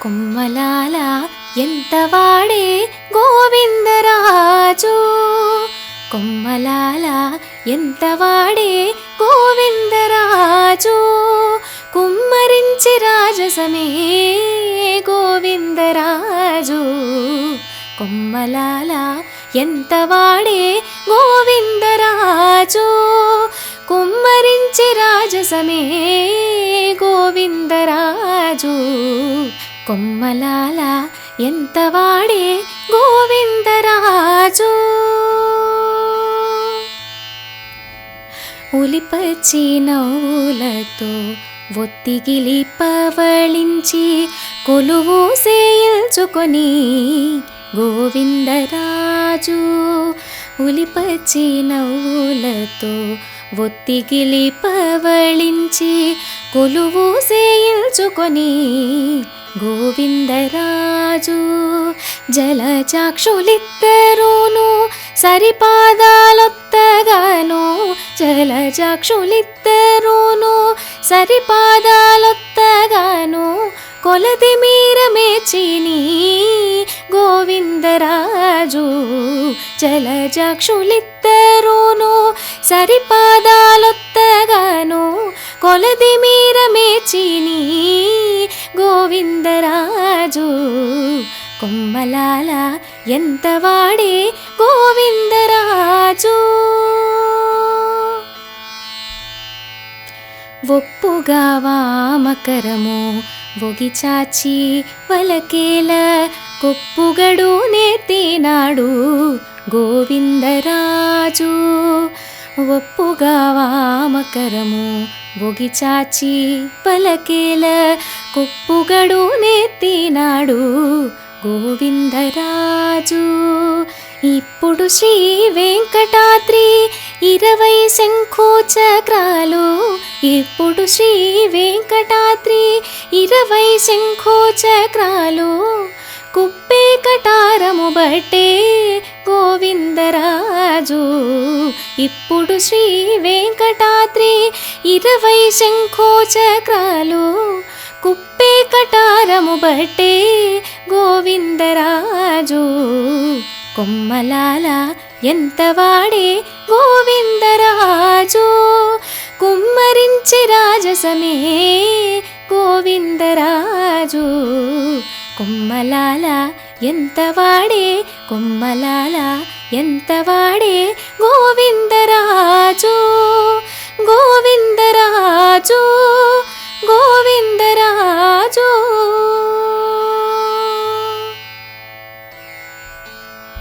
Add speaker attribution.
Speaker 1: కొమ్మలాల ఎంతవాడే గోవిందరాజు, కొమ్మలాల ఎంతవాడే గోవిందరాజు, కుమ్మరించి రాజసమే గోవిందరాజు. కొమ్మలాల ఎంతవాడే గోవిందరాజు, కుమ్మరించి రాజసమే గోవిందరాజు. కొమ్మలాల ఎంతవాడే గోవిందరాజు. ఉలిపచ్చి నవ్వులతో ఒత్తిగిలి పవళించి కొలువు సేయల్చుకొని గోవిందరాజు. ఉలిపచ్చి నవ్వులతో ఒత్తిగిలి పవళించి కొలువు సేయల్చుకొని గోవిందరాజు. జలచాక్షులిద్దరూను సరిపాదాలొత్తగాను, జలచాక్షులిద్దరూను సరిపాదాలొత్తగాను, కొలది మీర మేచిని గోవిందరాజు. జలచాక్షులిద్దరూను సరిపాదాలొత్తగాను, కొలది మీర మేచిని గోవిందరాజు. కొమ్మలాల ఎంతవాడే గోవిందరాజు. ఒప్పుగా వామకరము ఒగిచాచి వలకేల కొప్పుగడు నెత్తినాడు గోవిందరాజు. ఒప్పుగా వామకరము ఒగిచాచి పలకేల కొప్పుగడు నెత్తినాడు గోవిందరాజు. ఇప్పుడు శ్రీ వెంకటాద్రి 20 శంఖు చక్రాలు, ఇప్పుడు శ్రీ వెంకటాద్రి 20 శంఖు చక్రాలు, కుప్పే కటారము బట్టే గోవిందరాజు. ఇప్పుడు శ్రీ వెంకటాద్రి 20 శంఖు చక్రాలు, కుప్పే కటారము బట్టే గోవిందరాజు. కొమ్మలాల ఎంతవాడే గోవిందరాజు, కుమ్మరించి రాజసమే గోవిందరాజు. కొమ్మలాల ఎంతవాడే, కొమ్మలాల ఎంతవాడే గోవిందరాజు, గోవిందరాజు, గోవింద